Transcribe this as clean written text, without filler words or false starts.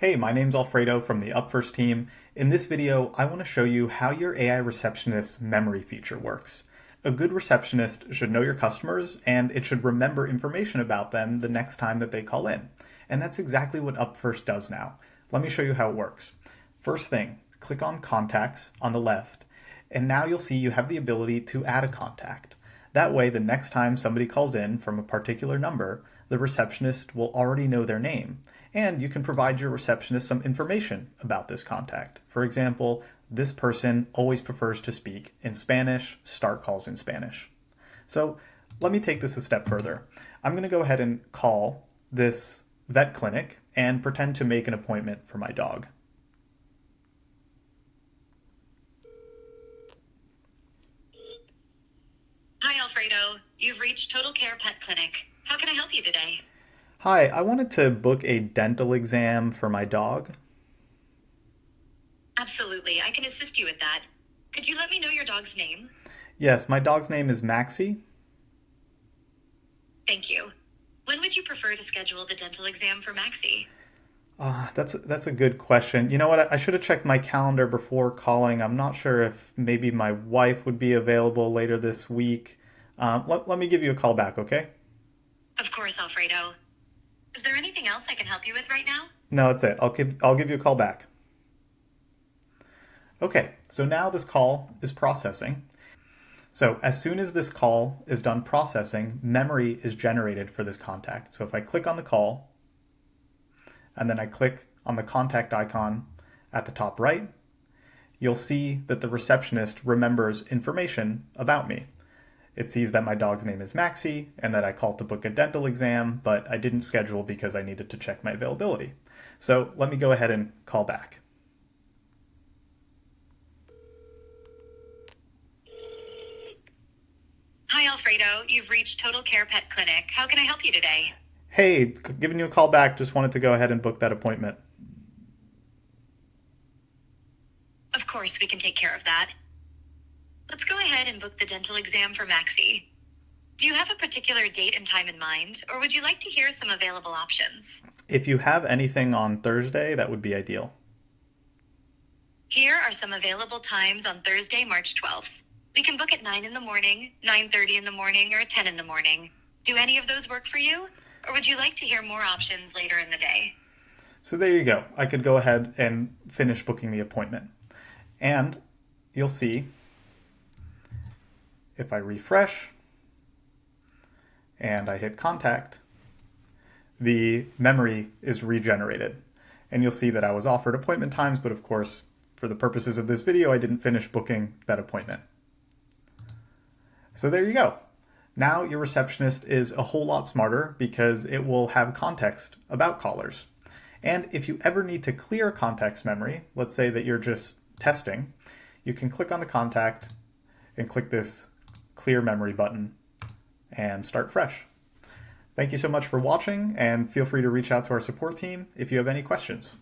Hey, my name's Alfredo from the Upfirst team. In this video, I want to show you how your AI receptionist's memory feature works. A good receptionist should know your customers, and it should remember information about them the next time that they call in. And that's exactly what Upfirst does now. Let me show you how it works. First thing, click on Contacts on the left, and now you'll see you have the ability to add a contact. That way, the next time somebody calls in from a particular number, the receptionist will already know their name. And you can provide your receptionist some information about this contact. For example, this person always prefers to speak in Spanish, start calls in Spanish. So let me take this a step further. I'm going to go ahead and call this vet clinic and pretend to make an appointment for my dog. Hi, Alfredo. You've reached Total Care Pet Clinic. How can I help you today? Hi, I wanted to book a dental exam for my dog. Absolutely. I can assist you with that. Could you let me know your dog's name? Yes, my dog's name is Maxie. Thank you. When would you prefer to schedule the dental exam for Maxie? That's a good question. You know what? I should have checked my calendar before calling. I'm not sure if maybe my wife would be available later this week. Let me give you a call back, okay? Of course, Alfredo. Is there anything else I can help you with right now? No, that's it. I'll give you a call back. Okay, so now this call is processing. So as soon as this call is done processing, memory is generated for this contact. So if I click on the call, and then I click on the contact icon at the top right, you'll see that the receptionist remembers information about me. It sees that my dog's name is Maxie and that I called to book a dental exam, but I didn't schedule because I needed to check my availability. So let me go ahead and call back. Hi, Alfredo. You've reached Total Care Pet Clinic. How can I help you today? Hey, giving you a call back, just wanted to go ahead and book that appointment. Of course, we can take care of that. Let's go ahead and book the dental exam for Maxie. Do you have a particular date and time in mind, or would you like to hear some available options? If you have anything on Thursday, that would be ideal. Here are some available times on Thursday, March 12th. We can book at 9 in the morning, 9:30 in the morning, or 10 in the morning. Do any of those work for you? Or would you like to hear more options later in the day? So there you go. I could go ahead and finish booking the appointment. And you'll see if I refresh and I hit contact, the memory is regenerated. And you'll see that I was offered appointment times, but of course, for the purposes of this video, I didn't finish booking that appointment. So there you go. Now your receptionist is a whole lot smarter because it will have context about callers. And if you ever need to clear context memory, let's say that you're just testing, you can click on the contact and click this clear memory button and start fresh. Thank you so much for watching, and feel free to reach out to our support team if you have any questions.